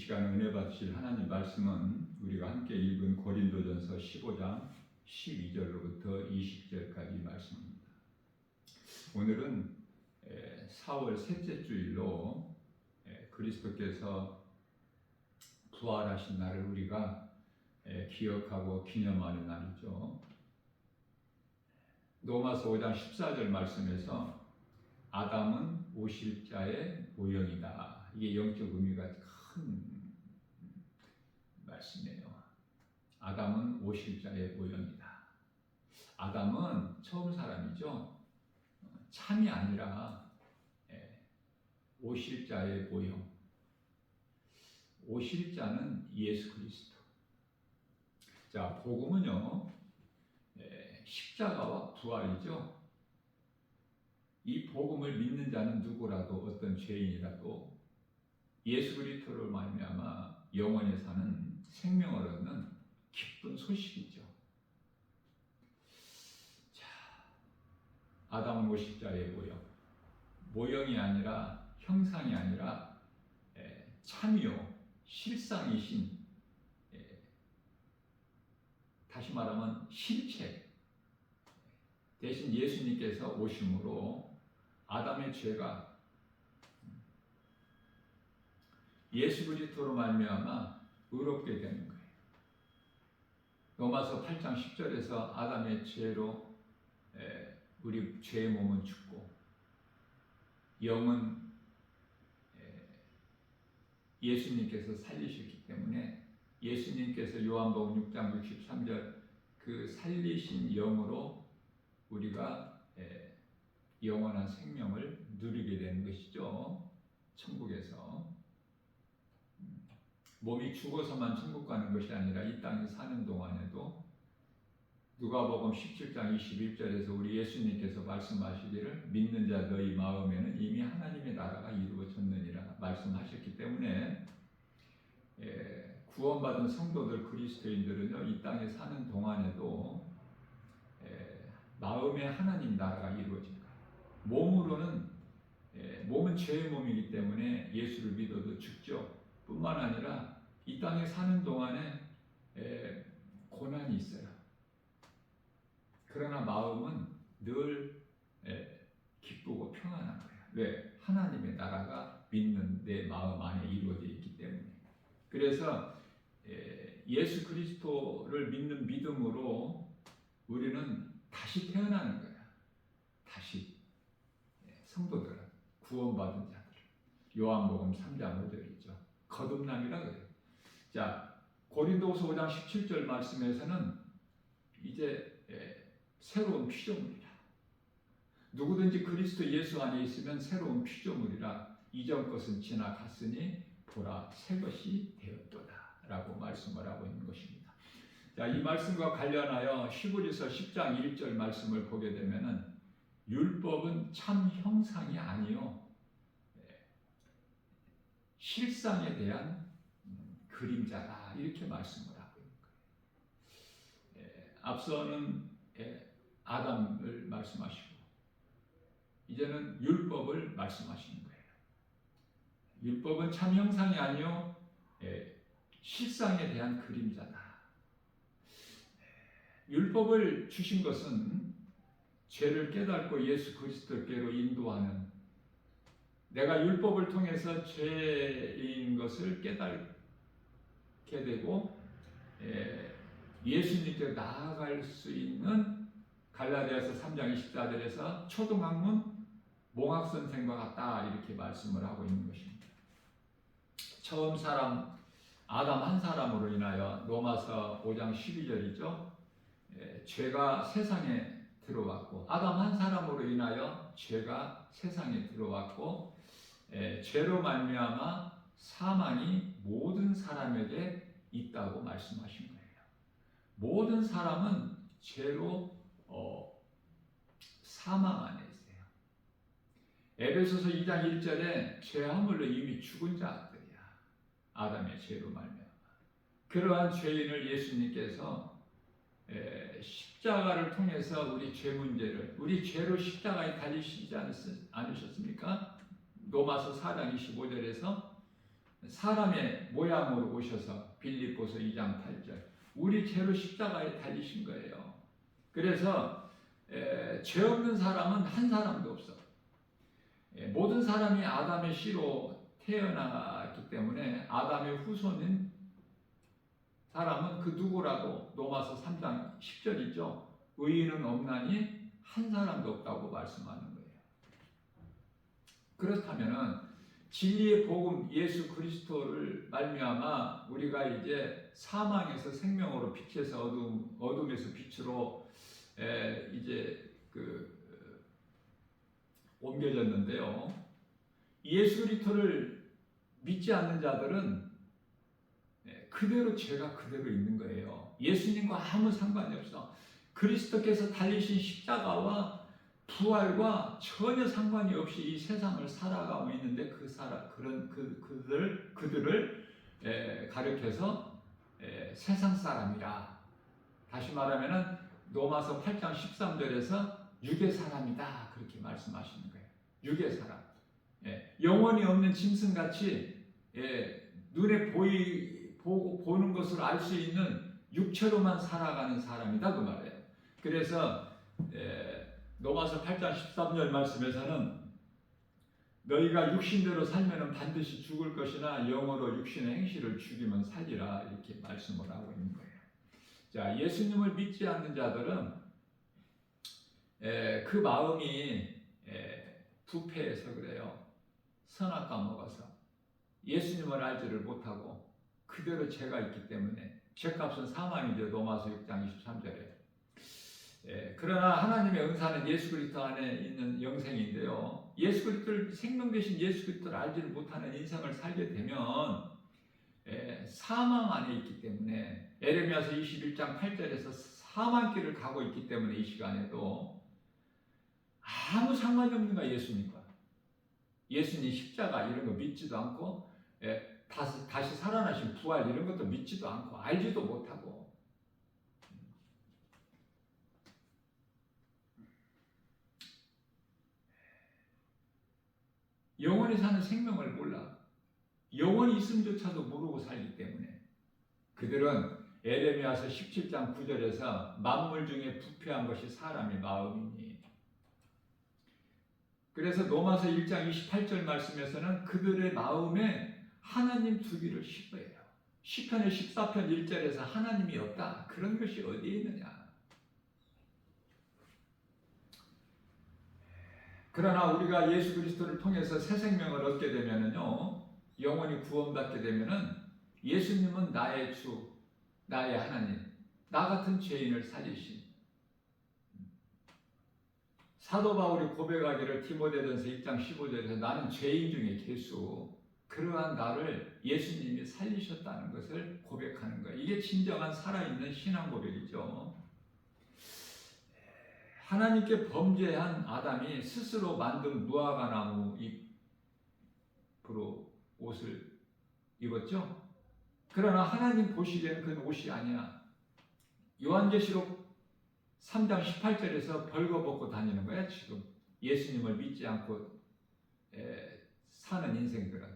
시간 은혜 받으실 하나님 말씀은 우리가 함께 읽은 고린도전서 15장 12절로부터 20절까지 말씀입니다. 오늘은 4월 셋째 주일로 그리스도께서 부활하신 날을 우리가 기억하고 기념하는 날이죠. 로마서 5장 14절 말씀에서 아담은 오실자의 모형이다. 이게 영적 의미가 큰 말씀이에요. 아담은 오실자의 모형이다. 아담은 처음 사람이죠. 참이 아니라 오실자의 모형. 오실자는 예수 그리스도. 자, 복음은요, 십자가와 부활이죠. 이 복음을 믿는 자는 누구라도 어떤 죄인이라도 예수 그리스도를 말미암아 영원히 사는 생명을 얻는 기쁜 소식이죠. 자, 아담은 오실자의 모형. 모형이 아니라 형상이 아니라 참이요 실상이신, 다시 말하면 실체 대신 예수님께서 오심으로 아담의 죄가 예수 그리스도로 말미암아 의롭게 되는 거예요. 로마서 8장 10절에서 아담의 죄로 우리 죄의 몸은 죽고 영은 예수님께서 살리셨기 때문에 예수님께서 요한복음 6장 63절 그 살리신 영으로 우리가 영원한 생명을 누리게 되는 것이죠. 천국에서 몸이 죽어서만 천국 가는 것이 아니라 이 땅에 사는 동안에도 누가복음 17장 21절에서 우리 예수님께서 말씀하시기를 믿는 자 너희 마음에는 이미 하나님의 나라가 이루어졌느니라 말씀하셨기 때문에 구원받은 성도들 그리스도인들은요, 이 땅에 사는 동안에도 마음에 하나님 나라가 이루어진 거예요. 몸으로는 몸은 죄의 몸이기 때문에 예수를 믿어도 죽죠. 뿐만 아니라 이 땅에 사는 동안에 고난이 있어요. 그러나 마음은 늘 기쁘고 평안한 거예요. 왜? 하나님의 나라가 믿는 내 마음 안에 이루어져 있기 때문에. 그래서 예수 그리스도를 믿는 믿음으로 우리는 다시 태어나는 거야. 다시. 성도들은, 구원받은 자들. 요한복음 3장 5절이죠. 거듭남이라 그래요. 자, 고린도후서 5장 17절 말씀에서는 이제 새로운 피조물이라. 누구든지 그리스도 예수 안에 있으면 새로운 피조물이라. 이전 것은 지나갔으니 보라 새 것이 되었도다 라고 말씀을 하고 있는 것입니다. 자, 이 말씀과 관련하여 히브리서 10장 1절 말씀을 보게 되면은 율법은 참 형상이 아니요 실상에 대한 그림자다 이렇게 말씀을 하고 있는 거예요. 앞서는 아담을 말씀하시고 이제는 율법을 말씀하시는 거예요. 율법은 참 형상이 아니요 실상에 대한 그림자다. 율법을 주신 것은 죄를 깨닫고 예수 그리스도께로 인도하는, 내가 율법을 통해서 죄인 것을 깨닫게 되고 예수님께 나아갈 수 있는, 갈라디아서 3장 24절에서 초등학문 몽학선생과 같다 이렇게 말씀을 하고 있는 것입니다. 처음 사람 아담 한 사람으로 인하여 로마서 5장 12절이죠. 죄가 세상에 들어왔고 아담 한 사람으로 인하여 죄가 세상에 들어왔고 죄로 말미암아 사망이 모든 사람에게 있다고 말씀하신 거예요. 모든 사람은 죄로 사망 안에 있어요. 에베소서 2장 1절에 죄 허물로 이미 죽은 자들이야. 아담의 죄로 말미암아. 그러한 죄인을 예수님께서 십자가를 통해서 우리 죄 문제를, 우리 죄로 십자가에 달리시지 않으셨습니까? 로마서 4장 25절에서 사람의 모양으로 오셔서 빌립보서 2장 8절 우리 죄로 십자가에 달리신 거예요. 그래서 죄 없는 사람은 한 사람도 없어. 모든 사람이 아담의 씨로 태어났기 때문에 아담의 후손인 사람은 그 누구라도 로마서 3장 10절이죠. 의인은 없나니 한 사람도 없다고 말씀하는 거예요. 그렇다면은 진리의 복음 예수 그리스도를 말미암아 우리가 이제 사망에서 생명으로 빛에서 어둠에서 빛으로 이제 옮겨졌는데요. 예수 그리스도를 믿지 않는 자들은 그대로 죄가 그대로 있는 거예요. 예수님과 아무 상관이 없어. 그리스도께서 달리신 십자가와 부활과 전혀 상관이 없이 이 세상을 살아가고 있는데 그들을 가리켜서 세상 사람이라. 다시 말하면은 로마서 8장 13절에서 육의 사람이다 그렇게 말씀하시는 거예요. 육의 사람. 영혼이 없는 짐승같이 눈에 보는 것을 알 수 있는 육체로만 살아가는 사람이다 그 말이에요. 그래서 로마서 8장 13절 말씀에서는 너희가 육신대로 살면 반드시 죽을 것이나 영으로 육신의 행실을 죽이면 살리라 이렇게 말씀을 하고 있는 거예요. 자, 예수님을 믿지 않는 자들은 그 마음이 부패해서 그래요. 선악과 먹어서 예수님을 알지를 못하고 그대로 죄가 있기 때문에 죄값은 사망이죠. 로마서 6장 23절에. 그러나 하나님의 은사는 예수 그리스도 안에 있는 영생인데요. 예수 그리스도를 생명 되신 예수 그리스도를 알지를 못하는 인생을 살게 되면 사망 안에 있기 때문에 에레미야서 21장 8절에서 사망길을 가고 있기 때문에 이 시간에도 아무 상관이 없는 거야. 예수님 십자가 이런 거 믿지도 않고 다시 살아나신 부활 이런 것도 믿지도 않고 알지도 못하고 영원히 사는 생명을 몰라. 영원히 있음조차도 모르고 살기 때문에 그들은 에레미야서 17장 9절에서 만물 중에 부패한 것이 사람의 마음이니. 그래서 로마서 1장 28절 말씀에서는 그들의 마음에 하나님 두기를 싫어해요. 시편의 14편 1절에서 하나님이 없다. 그런 것이 어디에 있느냐. 그러나 우리가 예수 그리스도를 통해서 새 생명을 얻게 되면은요, 영원히 구원받게 되면은 예수님은 나의 주, 나의 하나님, 나 같은 죄인을 살리신. 사도 바울이 고백하기를 디모데전서 1장 15절에서 나는 죄인 중에 괴수, 그러한 나를 예수님이 살리셨다는 것을 고백하는 거예요. 이게 진정한 살아있는 신앙 고백이죠. 하나님께 범죄한 아담이 스스로 만든 무화과 나무 잎으로 옷을 입었죠. 그러나 하나님 보시기에는 그건 옷이 아니야. 요한계시록 3장 18절에서 벌거벗고 다니는 거야. 지금 예수님을 믿지 않고 사는 인생들은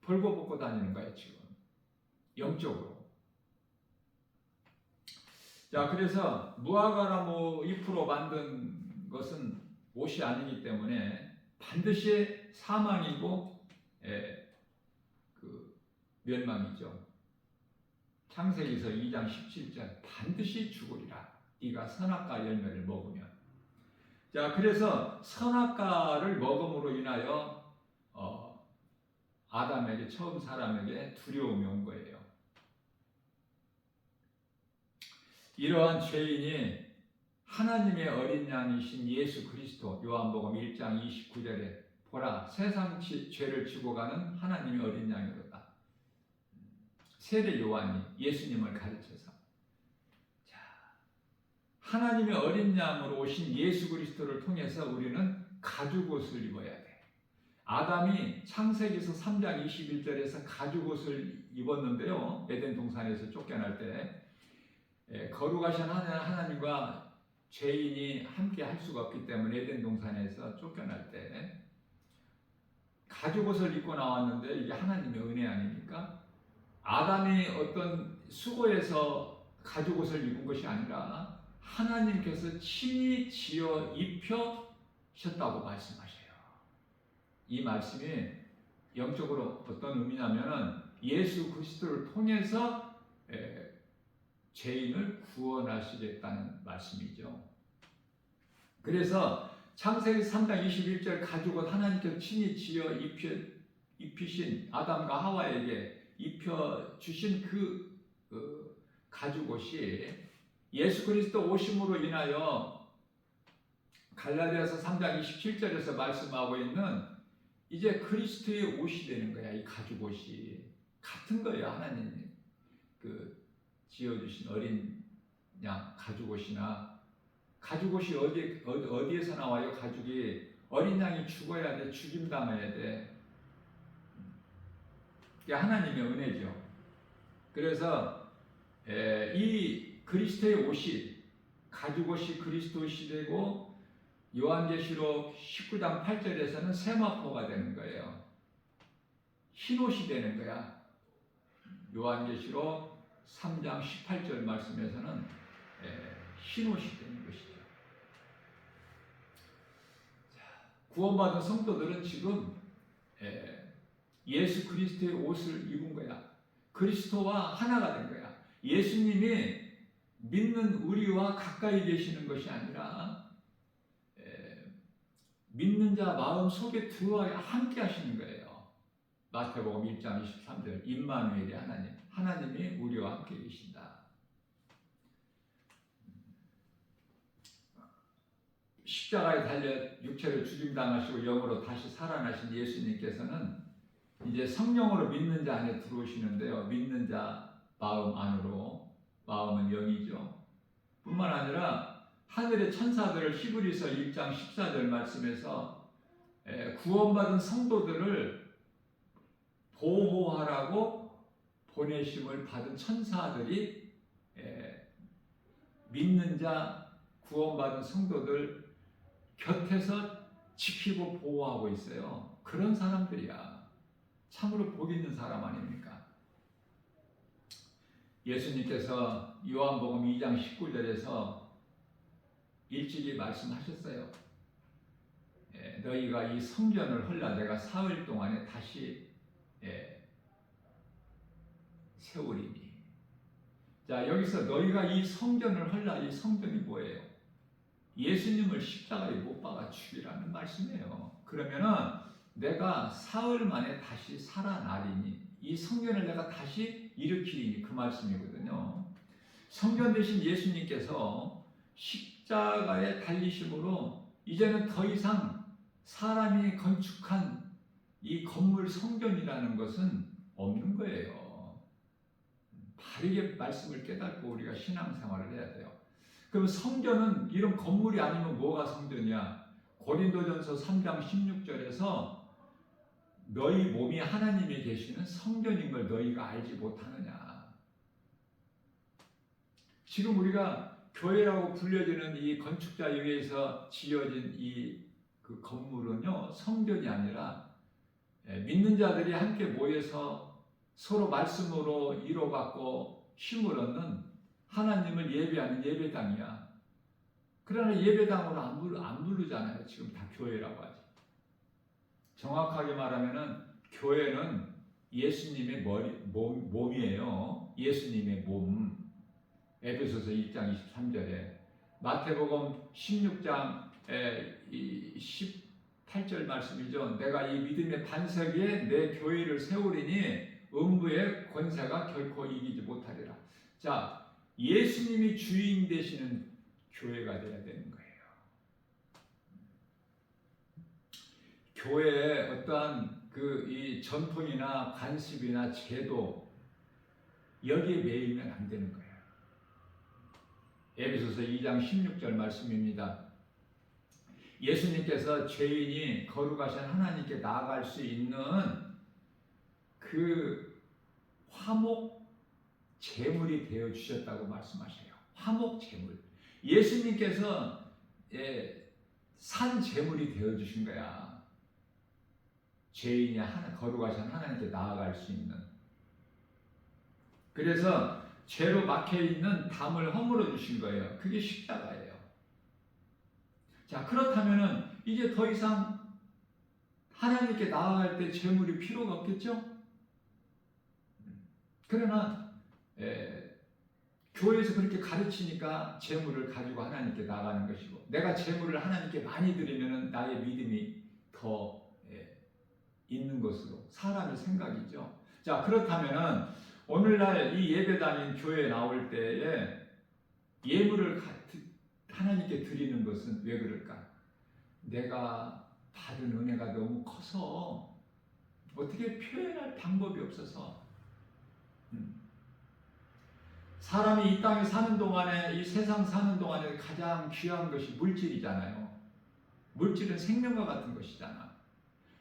벌거벗고 다니는 거야. 지금 영적으로. 자, 그래서 무화과나무 잎으로 만든 것은 옷이 아니기 때문에 반드시 사망이고 멸망이죠. 창세기서 2장 17절 반드시 죽으리라. 네가 선악과 열매를 먹으면. 자, 그래서 선악과를 먹음으로 인하여 아담에게, 처음 사람에게 두려움이 온 거예요. 이러한 죄인이 하나님의 어린 양이신 예수 그리스도, 요한복음 1장 29절에 보라 세상 죄를 지고 가는 하나님의 어린 양이로다. 세례 요한이 예수님을 가르쳐서, 자, 하나님의 어린 양으로 오신 예수 그리스도를 통해서 우리는 가죽옷을 입어야 돼. 아담이 창세기서 3장 21절에서 가죽옷을 입었는데요. 에덴 동산에서 쫓겨날 때 거룩하신 하나님과 죄인이 함께 할 수가 없기 때문에 에덴 동산에서 쫓겨날 때 가죽 옷을 입고 나왔는데 이게 하나님의 은혜 아닙니까? 아담이 어떤 수고해서 가죽 옷을 입은 것이 아니라 하나님께서 친히 지어 입혀셨다고 말씀하셔요. 이 말씀이 영적으로 어떤 의미냐면은 예수 그리스도를 통해서 죄인을 구원하시겠다는 말씀이죠. 그래서 창세기 3장 21절 가죽옷 하나님께서 친히 지어 입히신 아담과 하와에게 입혀주신 그 가죽옷이 예수 그리스도 오심으로 인하여 갈라디아서 3장 27절에서 말씀하고 있는 이제 그리스도의 옷이 되는 거야. 이 가죽옷이 같은 거예요. 하나님 그 지어주신 어린 양 가죽옷이나 가죽옷이 어디에서 나와요? 가죽이 어린 양이 죽어야 돼. 죽임 당해야 돼. 이게 하나님의 은혜죠. 그래서 이 그리스도의 옷이 가죽옷이 그리스도 옷이 되고 요한계시록 19장 8절에서는 세마포가 되는 거예요. 흰옷이 되는 거야. 요한계시록 3장 18절 말씀에서는 흰옷이 되는 것이죠. 구원받은 성도들은 지금 예수 그리스도의 옷을 입은 거야. 그리스도와 하나가 된 거야. 예수님이 믿는 우리와 가까이 계시는 것이 아니라 믿는 자 마음 속에 들어와 함께 하시는 거예요. 마태복음 1장 23절 임마누엘이 하나님이 우리와 함께 계신다. 십자가에 달려 육체를 죽임당하시고 영으로 다시 살아나신 예수님께서는 이제 성령으로 믿는 자 안에 들어오시는데요. 믿는 자 마음 안으로, 마음은 영이죠. 뿐만 아니라 하늘의 천사들을 히브리서 1장 14절 말씀에서 구원받은 성도들을 보호하라고 보내심을 받은 천사들이 믿는 자 구원받은 성도들 곁에서 지키고 보호하고 있어요. 그런 사람들이야. 참으로 복 있는 사람 아닙니까? 예수님께서 요한복음 2장 19절에서 일찍이 말씀하셨어요. 너희가 이 성전을 헐라 내가 사흘 동안에 다시 세우리니. 자, 여기서 너희가 이 성전을 헐라, 이 성전이 뭐예요? 예수님을 십자가에 못 박아 죽이라는 말씀이에요. 그러면은 내가 사흘 만에 다시 살아나리니, 이 성전을 내가 다시 일으키리니, 그 말씀이거든요. 성전 되신 예수님께서 십자가에 달리심으로 이제는 더 이상 사람이 건축한 이 건물 성전이라는 것은 없는 거예요. 바르게 말씀을 깨닫고 우리가 신앙생활을 해야 돼요. 그럼 성전은 이런 건물이 아니면 뭐가 성전이야? 고린도전서 3장 16절에서 너희 몸이 하나님이 계시는 성전인 걸 너희가 알지 못하느냐. 지금 우리가 교회라고 불려지는 이 건축자에 의해서 지어진 그 건물은요, 성전이 아니라 믿는 자들이 함께 모여서 서로 말씀으로 이뤄받고 힘을 얻는 하나님을 예배하는 예배당이야. 그러나 예배당으로 안 부르잖아요. 지금 다 교회라고 하지. 정확하게 말하면은 교회는 예수님의 몸이에요. 예수님의 몸. 에베소서 1장 23절에 마태복음 16장 18절 말씀이죠. 내가 이 믿음의 반석 위에 내 교회를 세우리니 음부의 권세가 결코 이기지 못하리라. 자, 예수님이 주인 되시는 교회가 되어야 되는 거예요. 교회에 어떠한 이 전통이나 관습이나 제도 여기에 매이면 안 되는 거예요. 에베소서 2장 16절 말씀입니다. 예수님께서 죄인이 거룩하신 하나님께 나아갈 수 있는 그 화목 제물이 되어 주셨다고 말씀하셔요. 화목 제물. 예수님께서 산 제물이 되어 주신 거야. 죄인이 거룩하신 하나님께 나아갈 수 있는, 그래서 죄로 막혀있는 담을 허물어 주신 거예요. 그게 십자가예요. 자, 그렇다면은 이제 더 이상 하나님께 나아갈 때 제물이 필요가 없겠죠? 그러나 교회에서 그렇게 가르치니까 제물을 가지고 하나님께 나가는 것이고, 내가 제물을 하나님께 많이 드리면 나의 믿음이 더 있는 것으로 사람의 생각이죠. 자, 그렇다면은 오늘날 이 예배당인 교회에 나올 때에 예물을 하나님께 드리는 것은 왜 그럴까? 내가 받은 은혜가 너무 커서 어떻게 표현할 방법이 없어서, 사람이 이 땅에 사는 동안에, 이 세상 사는 동안에 가장 귀한 것이 물질이잖아요. 물질은 생명과 같은 것이잖아.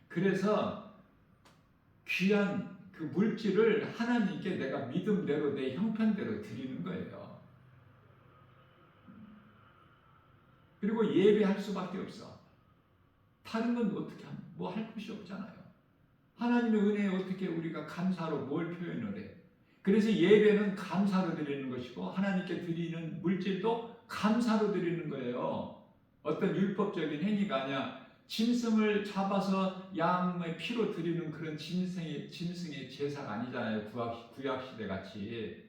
그래서 귀한 그 물질을 하나님께 내가 믿음대로 내 형편대로 드리는 거예요. 그리고 예배할 수밖에 없어. 다른 건 어떻게 뭐 할 것이 없잖아요. 하나님의 은혜에 어떻게 우리가 감사로 뭘 표현을 해? 그래서 예배는 감사로 드리는 것이고, 하나님께 드리는 물질도 감사로 드리는 거예요. 어떤 율법적인 행위가 아니야. 짐승을 잡아서 양의 피로 드리는 그런 짐승의 제사가 아니잖아요. 구약시대 같이.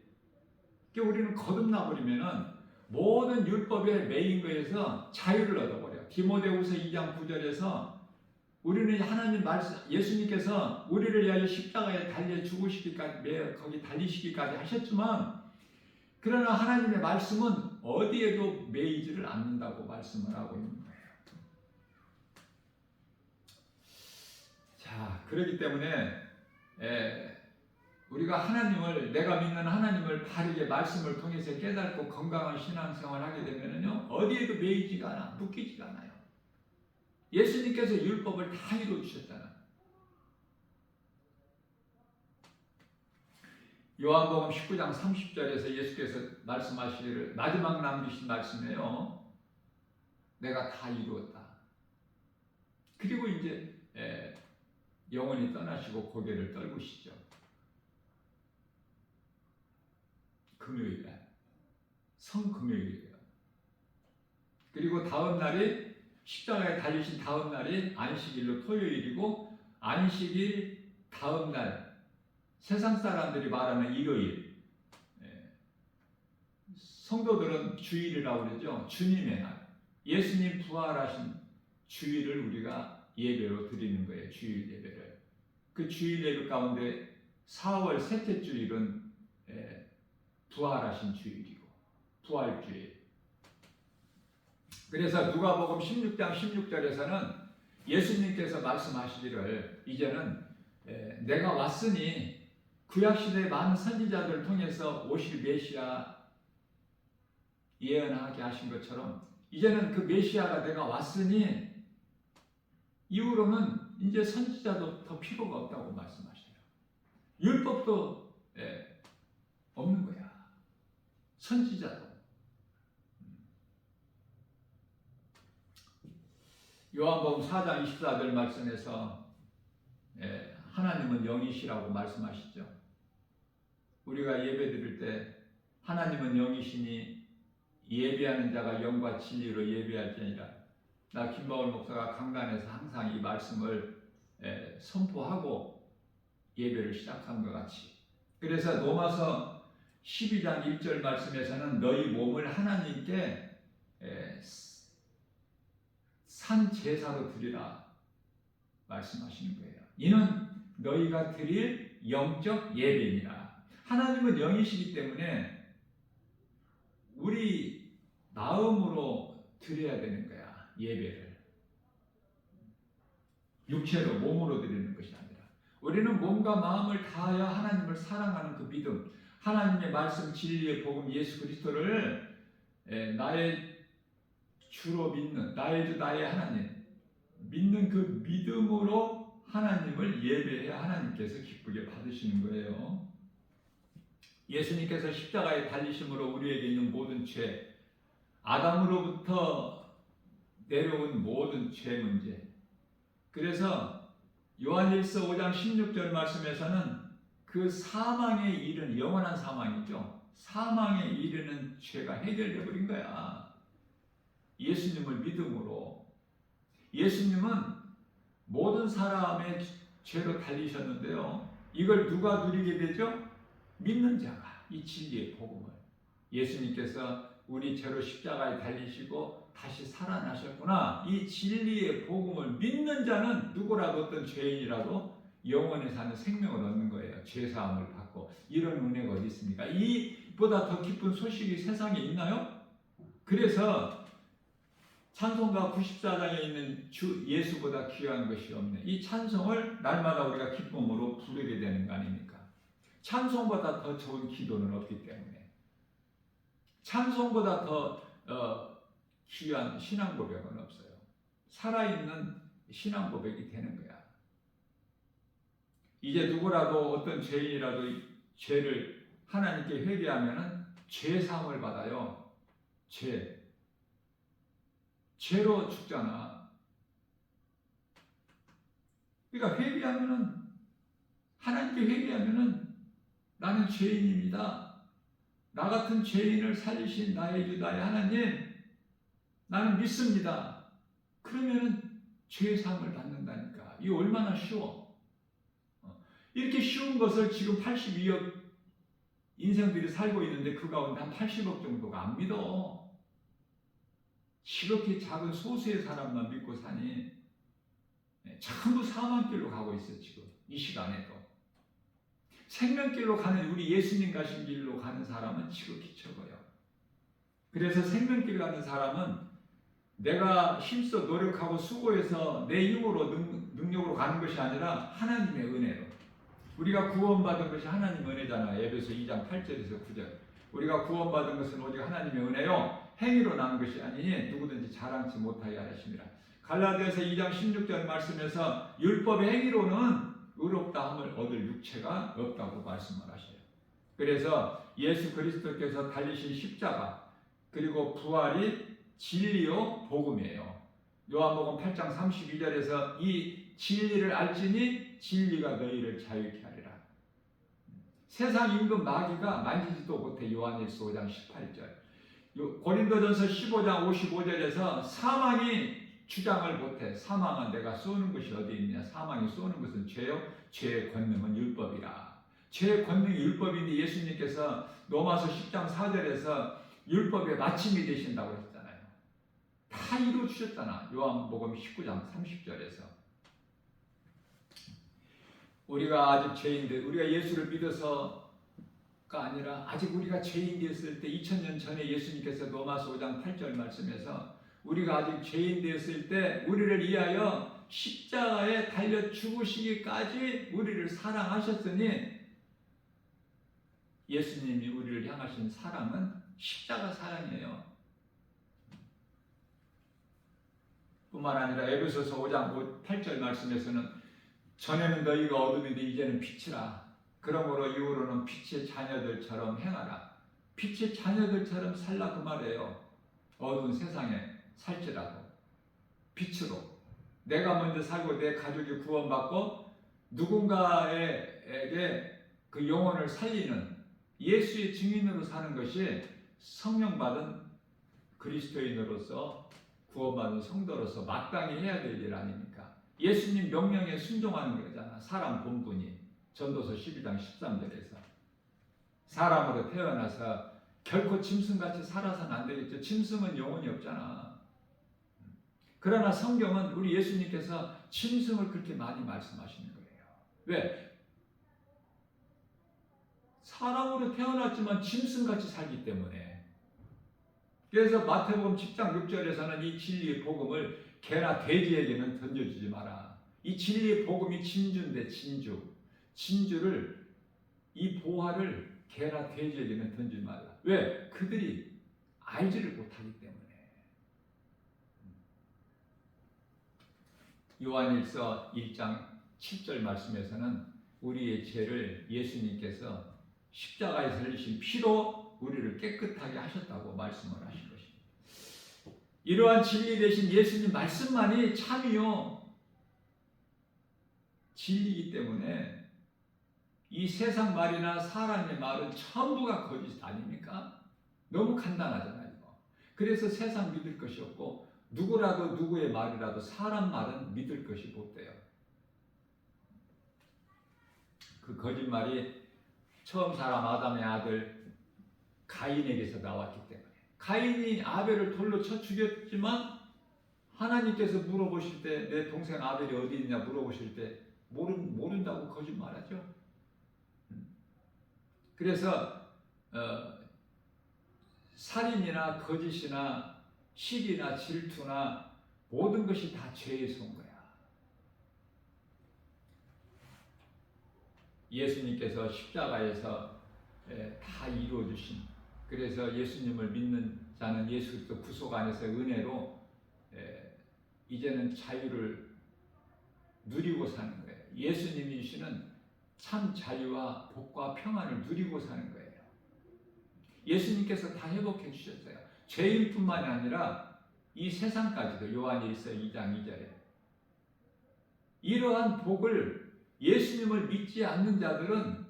그러니까 우리는 거듭나 버리면은 모든 율법에 매인 거에서 자유를 얻어버려. 디모데후서 2장 9절에서 우리는 하나님 말씀, 예수님께서 우리를 위하여 십자가에 달려 죽으시기까지, 거기 달리시기까지 하셨지만, 그러나 하나님의 말씀은 어디에도 매이지를 않는다고 말씀을 하고 있는 거예요. 자, 그렇기 때문에 우리가 하나님을, 내가 믿는 하나님을 바르게 말씀을 통해서 깨닫고 건강한 신앙생활을 하게 되면요, 어디에도 매이지가 않아, 묶이지가 않아요. 예수님께서 율법을 다 이루어 주셨잖아. 요한복음 19장 30절에서 예수께서 말씀하시기를, 마지막 남기신 말씀이에요. 내가 다 이루었다. 그리고 이제 영원히 떠나시고 고개를 떨구시죠. 금요일날, 성금요일이에요. 그리고 다음 날이, 십자가에 달리신 다음 날이 안식일로 토요일이고, 안식일 다음 날, 세상 사람들이 말하는 일요일, 성도들은 주일이라고 그러죠. 주님의 날, 예수님 부활하신 주일을 우리가 예배로 드리는 거예요. 주일 예배를. 그 주일 예배 가운데 4월 셋째 주일은 부활하신 주일이고, 부활주일. 그래서 누가복음 16장 16절에서는 예수님께서 말씀하시기를, 이제는 내가 왔으니, 구약시대의 많은 선지자들을 통해서 오실 메시아 예언하게 하신 것처럼, 이제는 그 메시아가 내가 왔으니 이후로는 이제 선지자도 더 필요가 없다고 말씀하셔요. 율법도 없는 거야. 선지자도. 요한복음 4장 24절 말씀에서 하나님은 영이시라고 말씀하시죠. 우리가 예배 드릴 때 하나님은 영이시니 예배하는 자가 영과 진리로 예배할지니라. 나 김바울 목사가 강단에서 항상 이 말씀을 선포하고 예배를 시작한 것 같이. 그래서 로마서 12장 1절 말씀에서는 너희 몸을 하나님께 산 제사로 드리라 말씀하시는 거예요. 이는 너희가 드릴 영적 예배니라. 하나님은 영이시기 때문에 우리 마음으로 드려야 되는 거야, 예배를. 육체로, 몸으로 드리는 것이 아니라, 우리는 몸과 마음을 다하여 하나님을 사랑하는 그 믿음, 하나님의 말씀, 진리의 복음, 예수 그리스도를 나의 주로 믿는, 나의 주, 나의 하나님, 믿는 그 믿음으로 하나님을 예배해야 하나님께서 기쁘게 받으시는 거예요. 예수님께서 십자가에 달리심으로 우리에게 있는 모든 죄, 아담으로부터 내려온 모든 죄 문제, 그래서 요한일서 5장 16절 말씀에서는 그 사망에 이르는 영원한 사망이죠. 사망에 이르는 죄가 해결되어 버린 거야. 예수님을 믿음으로. 예수님은 모든 사람의 죄로 달리셨는데요. 이걸 누가 누리게 되죠? 믿는 자가 이 진리의 복음을. 예수님께서 우리 죄로 십자가에 달리시고 다시 살아나셨구나. 이 진리의 복음을 믿는 자는 누구라도 어떤 죄인이라도 영원히 사는 생명을 얻는 거예요. 죄사함을 받고. 이런 은혜가 어디 있습니까? 이보다 더 기쁜 소식이 세상에 있나요? 그래서 찬송가 94장에 있는 주 예수보다 귀한 것이 없네. 이 찬송을 날마다 우리가 기쁨으로 부르게 되는 거 아닙니까? 찬송보다 더 좋은 기도는 없기 때문에. 찬송보다 더 귀한 신앙 고백은 없어요. 살아있는 신앙 고백이 되는 거야. 이제 누구라도 어떤 죄인이라도 죄를 하나님께 회개하면은 죄 사함을 받아요. 죄로 죽잖아. 그러니까 회개하면은, 하나님께 회개하면은 나는 죄인입니다. 나 같은 죄인을 살리신 나의 주 나의 하나님, 나는 믿습니다. 그러면은 죄 사함을 받는다니까. 이거 얼마나 쉬워. 이렇게 쉬운 것을 지금 82억 인생들이 살고 있는데 그 가운데 한 80억 정도가 안 믿어. 이렇게 작은 소수의 사람만 믿고 사니 전부 사망길로 가고 있어. 지금 이 시간에도 생명길로 가는, 우리 예수님 가신 길로 가는 사람은 지극히 적어요. 그래서 생명길 가는 사람은 내가 힘써 노력하고 수고해서 내 힘으로 능력으로 가는 것이 아니라 하나님의 은혜로. 우리가 구원받은 것이 하나님의 은혜잖아요. 에베소 2장 8절에서 9절. 우리가 구원받은 것은 오직 하나님의 은혜요 행위로 나는 것이 아니니 누구든지 자랑치 못하게 하심이라. 갈라디아서 2장 16절 말씀에서 율법의 행위로는 의롭다함을 얻을 육체가 없다고 말씀을 하셔요. 그래서 예수 그리스도께서 달리신 십자가 그리고 부활이 진리요 복음이에요. 요한복음 8장 32절에서 이 진리를 알지니 진리가 너희를 자유케 하리라. 세상 임금 마귀가 만지지도 못해. 요한일서 5장 18절. 고린도전서 15장 55절에서 사망이 주장을 못해. 사망은 내가 쏘는 것이 어디 있냐. 사망이 쏘는 것은 죄요. 죄의 권능은 율법이라. 죄의 권능이 율법인데 예수님께서 로마서 10장 4절에서 율법의 마침이 되신다고 했잖아요. 다 이루어 주셨잖아. 요한복음 19장 30절에서. 우리가 아직 죄인들, 우리가 예수를 믿어서가 아니라 아직 우리가 죄인 되었을 때 2000년 전에 예수님께서 로마서 5장 8절 말씀에서 우리가 아직 죄인 되었을 때 우리를 위하여 십자가에 달려 죽으시기까지 우리를 사랑하셨으니 예수님이 우리를 향하신 사랑은 십자가 사랑이에요. 뿐만 아니라 에베소서 5장 8절 말씀에서는 전에는 너희가 어둠인데 이제는 빛이라. 그러므로 이후로는 빛의 자녀들처럼 행하라. 빛의 자녀들처럼 살라 그 말이에요. 어두운 세상에 살지라도 빛으로 내가 먼저 살고 내 가족이 구원받고 누군가에게 그 영혼을 살리는 예수의 증인으로 사는 것이 성령 받은 그리스도인으로서 구원받은 성도로서 마땅히 해야 될 일 아닙니까? 예수님 명령에 순종하는 거잖아. 사람 본분이. 전도서 12장 13절에서 사람으로 태어나서 결코 짐승같이 살아서는 안 되겠죠. 짐승은 영혼이 없잖아. 그러나 성경은 우리 예수님께서 짐승을 그렇게 많이 말씀하시는 거예요. 왜? 사람으로 태어났지만 짐승같이 살기 때문에. 그래서 마태복음 10장 6절에서는 이 진리의 복음을 개나 돼지에게는 던져주지 마라. 이 진리의 복음이 진주인데 진주를 이 보화를 개나 돼지에게는 던지지 말라. 왜? 그들이 알지를 못하기 때문에. 요한일서 1장 7절 말씀에서는 우리의 죄를 예수님께서 십자가에서 흘리신 피로 우리를 깨끗하게 하셨다고 말씀을 하신 것입니다. 이러한 진리 되신 예수님 말씀만이 참이요 진리이기 때문에 이 세상 말이나 사람의 말은 전부가 거짓 아닙니까? 너무 간단하잖아요. 그래서 세상 믿을 것이 없고 누구라도 누구의 말이라도 사람 말은 믿을 것이 못 돼요. 그 거짓말이 처음 사람 아담의 아들 가인에게서 나왔기 때문에 가인이 아벨을 돌로 쳐 죽였지만 하나님께서 물어보실 때 내 동생 아벨이 어디 있냐 물어보실 때 모른다고 거짓말하죠. 그래서 살인이나 거짓이나 시기나 질투나 모든 것이 다 죄에서 온 거야. 예수님께서 십자가에서 다 이루어 주신, 그래서 예수님을 믿는 자는 예수 그리스도 구속 안에서 은혜로 이제는 자유를 누리고 사는 거예요. 예수님이 주시는 참 자유와 복과 평안을 누리고 사는 거예요. 예수님께서 다 회복해 주셨어요. 죄인뿐만이 아니라 이 세상까지도. 요한일서 2장 2절에 이러한 복을 예수님을 믿지 않는 자들은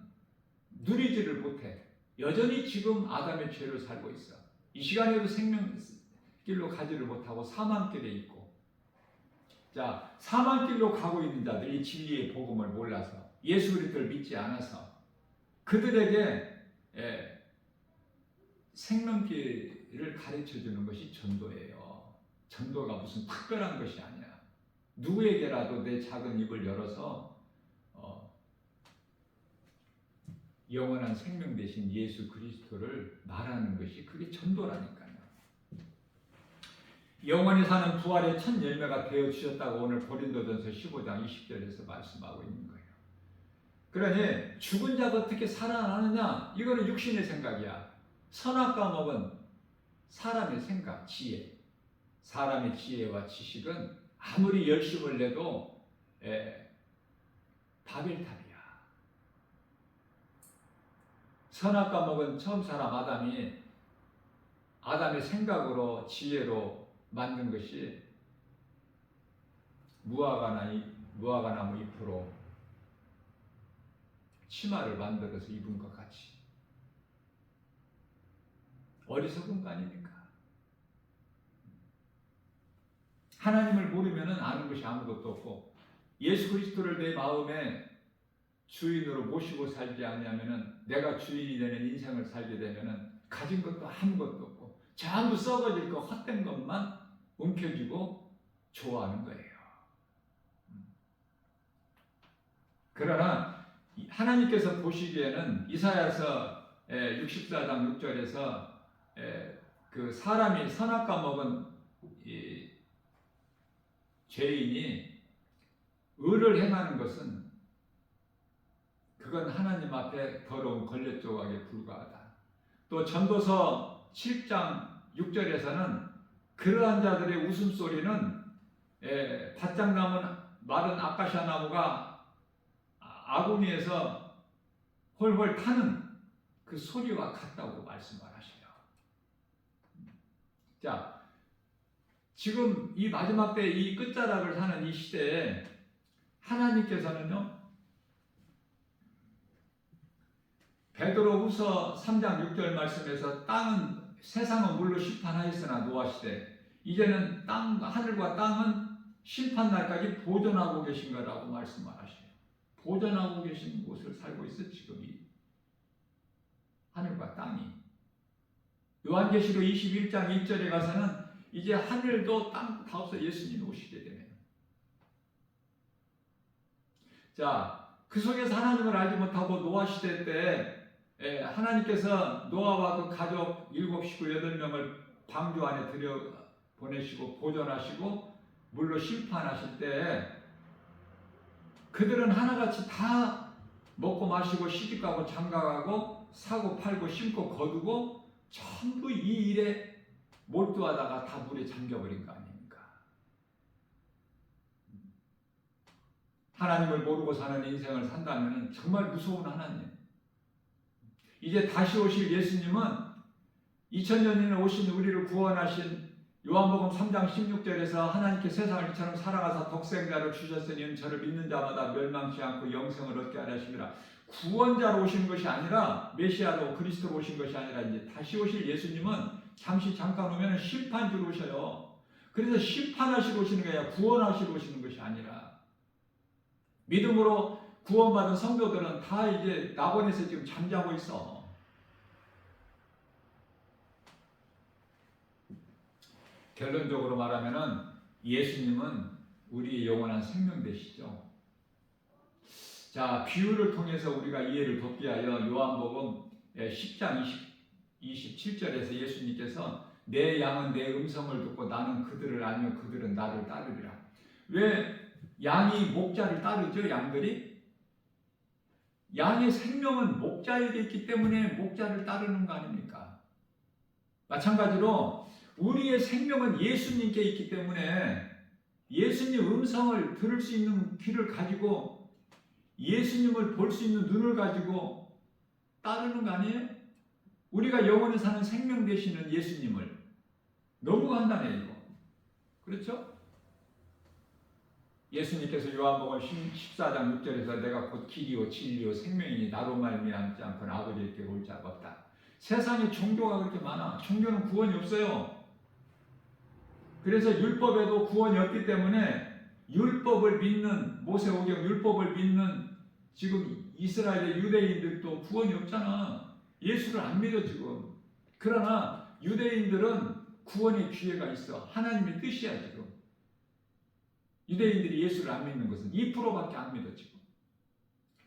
누리지를 못해. 여전히 지금 아담의 죄를 살고 있어. 이 시간에도 생명길로 가지를 못하고 사망길에 있고. 자, 사망길로 가고 있는 자들이 진리의 복음을 몰라서 예수 그리스도를 믿지 않아서 그들에게 생명길을 가르쳐주는 것이 전도예요. 전도가 무슨 특별한 것이 아니야. 누구에게라도 내 작은 입을 열어서 영원한 생명 대신 예수 그리스도를 말하는 것이 그게 전도라니까요. 영원히 사는 부활의 첫 열매가 되어 주셨다고 오늘 고린도전서 15장 20절에서 말씀하고 있는 거예요. 그러니 죽은 자가 어떻게 살아나느냐? 이거는 육신의 생각이야. 선악과 먹은 사람의 생각, 지혜. 사람의 지혜와 지식은 아무리 열심을 내도 바벨탑이야. 선악과 먹은 처음 사람 아담의 생각으로 지혜로 만든 것이 무화과나무 잎으로 치마를 만들어서 입은 것 같이 어리석은 거 아닙니까? 하나님을 모르면 아는 것이 아무것도 없고 예수 그리스도를 내 마음에 주인으로 모시고 살지 않냐면은 내가 주인이 되는 인생을 살게 되면은 가진 것도 아무것도 없고 전부 썩어질 거 헛된 것만 움켜쥐고 좋아하는 거예요. 그러나 하나님께서 보시기에는 이사야서 64장 6절에서 그 사람이 선악과 먹은 죄인이 의를 행하는 것은 그건 하나님 앞에 더러운 걸레 조각에 불과하다. 또 전도서 7장 6절에서는 그러한 자들의 웃음소리는 바짝 남은 마른 아카시아 나무가 아궁이에서 홀홀 타는 그 소리와 같다고 말씀을 하셔요. 자, 지금 이 마지막 때 이 끝자락을 사는 이 시대에 하나님께서는요, 베드로후서 3장 6절 말씀에서 세상은 물로 심판하였으나 노아 시대 이제는 하늘과 땅은 심판 날까지 보존하고 계신 거라고 말씀을 하셔요. 보존하고 계신 곳을 살고 있어 지금 이 하늘과 땅이. 요한계시록 21장 1절에 가서는 이제 하늘도 땅도 다 없어 예수님이 오시게 되면. 자, 그 속에서 하나님을 알지 못하고 노아 시대 때 하나님께서 노아와 그 가족 7식구 8명을 방주 안에 들여보내시고 보존하시고 물로 심판하실 때 그들은 하나같이 다 먹고 마시고 시집가고 장가가고 사고 팔고 심고 거두고 전부 이 일에 몰두하다가 다 물에 잠겨버린 거 아닙니까? 하나님을 모르고 사는 인생을 산다면 정말 무서운 하나님. 이제 다시 오실 예수님은 2000년 전에 오신 우리를 구원하신 요한복음 3장 16절에서 하나님께 세상을 이처럼 사랑하사 독생자를 주셨으니 저를 믿는 자마다 멸망치 않고 영생을 얻게 하려 하심이라. 구원자로 오신 것이 아니라 메시아로 그리스도로 오신 것이 아니라 이제 다시 오실 예수님은 잠시 잠깐 오면 심판주로 오셔요. 그래서 심판하시러 오시는 게 아니라 구원하시러 오시는 것이 아니라 믿음으로 구원받은 성도들은 다 이제 낙원에서 지금 잠자고 있어. 결론적으로 말하면은 예수님은 우리의 영원한 생명 되시죠. 자, 비유를 통해서 우리가 이해를 돕기 위하여 요한복음 10장 27절에서 예수님께서 내 양은 내 음성을 듣고 나는 그들을 알며 그들은 나를 따르리라. 왜 양이 목자를 따르죠? 양들이? 양의 생명은 목자에게 있기 때문에 목자를 따르는 거 아닙니까? 마찬가지로 우리의 생명은 예수님께 있기 때문에 예수님 음성을 들을 수 있는 귀를 가지고 예수님을 볼 수 있는 눈을 가지고 따르는 거 아니에요? 우리가 영원히 사는 생명 되시는 예수님을 너무 간단해요, 이거. 그렇죠? 예수님께서 요한복음 14장 6절에서 내가 곧 길이요 진리요 생명이니 나로 말미암지 않고는 아버지께 올 자가 없다. 세상에 종교가 그렇게 많아. 종교는 구원이 없어요. 그래서 율법에도 구원이 없기 때문에 율법을 믿는 모세오경 율법을 믿는 지금 이스라엘의 유대인들도 구원이 없잖아. 예수를 안 믿어 지금. 그러나 유대인들은 구원의 기회가 있어. 하나님의 뜻이야 지금. 유대인들이 예수를 안 믿는 것은 2%밖에 안 믿어 지금.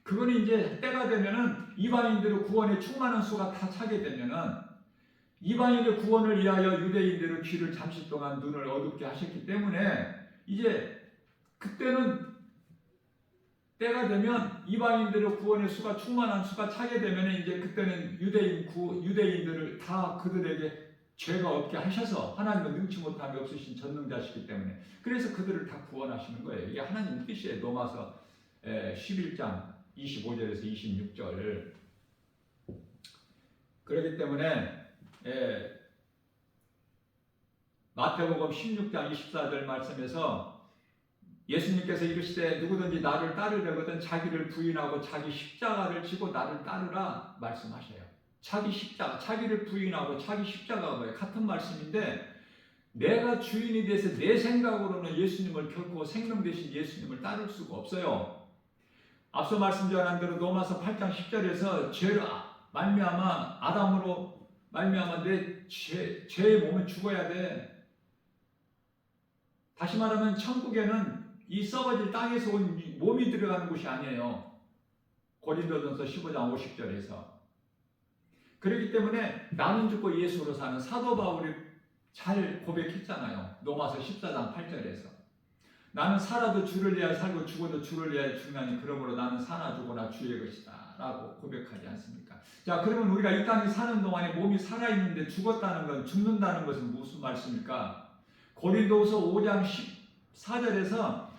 그거는 이제 때가 되면은 이방인들의 구원에 충만한 수가 다 차게 되면은 이방인의 구원을 위하여 유대인들의 귀를 잠시 동안 눈을 어둡게 하셨기 때문에 이제 그때는 때가 되면 이방인들의 구원의 수가 충만한 수가 차게 되면 이제 그때는 유대인들을 다 그들에게 죄가 없게 하셔서 하나님은 능치 못함이 없으신 전능자시기 때문에 그래서 그들을 다 구원하시는 거예요. 이게 하나님 뜻이에요. 로마서 11장 25절에서 26절. 그렇기 때문에 마태복음 16장 24절 말씀에서 예수님께서 이르시되 누구든지 나를 따르려거든 자기를 부인하고 자기 십자가를 지고 나를 따르라 말씀하셔요. 자기 십자가, 자기를 부인하고 자기 십자가가 뭐예요? 같은 말씀인데 내가 주인이 돼서 내 생각으로는 예수님을 결코 생명 되신 예수님을 따를 수가 없어요. 앞서 말씀드린 대로 로마서 8장 10절에서 죄로 말미암아 아담으로 말미암아 내 죄의 몸에 죽어야 돼. 다시 말하면 천국에는 이 썩어질 땅에서 온 몸이 들어가는 곳이 아니에요. 고린도전서 15장 50절에서. 그렇기 때문에 나는 죽고 예수로 사는 사도 바울이 잘 고백했잖아요. 로마서 14장 8절에서. 나는 살아도 주를 위하여 살고 죽어도 주를 위하여 죽나니 그러므로 나는 사나 죽으나 주의 것이다 라고 고백하지 않습니까? 자, 그러면 우리가 이 땅에 사는 동안에 몸이 살아있는데 죽었다는 건, 죽는다는 것은 무슨 말씀입니까? 고린도후서 5장 14절에서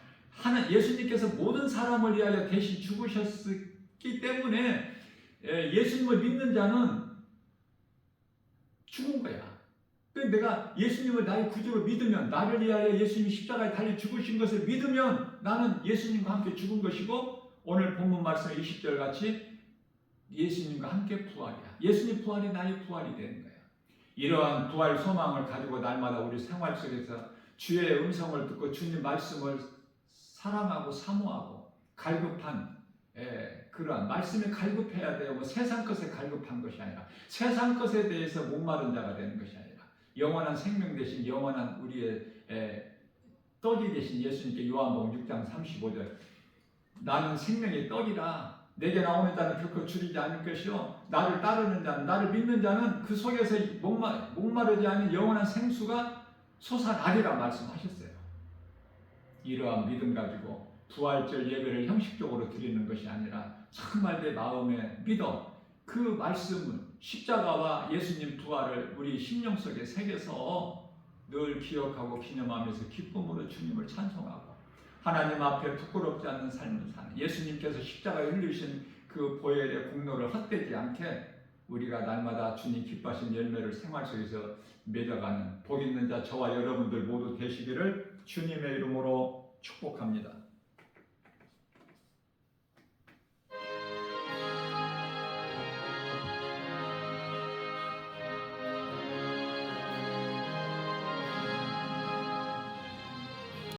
예수님께서 모든 사람을 위하여 대신 죽으셨기 때문에 예수님을 믿는 자는 죽은 거야. 내가 예수님을 나의 구주로 믿으면, 나를 위하여 예수님이 십자가에 달려 죽으신 것을 믿으면 나는 예수님과 함께 죽은 것이고, 오늘 본문 말씀 20절 같이 예수님과 함께 부활이야. 예수님 부활이 나의 부활이 되는 거야. 이러한 부활 소망을 가지고 날마다 우리 생활 속에서 주의 음성을 듣고 주님 말씀을 사랑하고 사모하고 갈급한 그러한 말씀에 갈급해야 돼요. 세상 것에 갈급한 것이 아니라 세상 것에 대해서 목마른 자가 되는 것이 아니라 영원한 생명 되신 영원한 우리의 떡이 되신 예수님께 요한복음 6장 35절 나는 생명의 떡이라 내게 나오는 자는 결코 줄이지 않을 것이요 나를 따르는 자는 나를 믿는 자는 그 속에서 목마르지 않은 영원한 생수가 솟아나리라 말씀하셨어요. 이러한 믿음 가지고 부활절 예배를 형식적으로 드리는 것이 아니라 정말 내 마음에 믿어 그 말씀을 십자가와 예수님 부활을 우리 심령 속에 새겨서 늘 기억하고 기념하면서 기쁨으로 주님을 찬송하고 하나님 앞에 부끄럽지 않는 삶을 사는 예수님께서 십자가에 흘리신 그 보혈의 공로를 헛되지 않게 우리가 날마다 주님 기뻐하신 열매를 생활 속에서 맺어가는 복 있는 자 저와 여러분들 모두 되시기를 주님의 이름으로 축복합니다.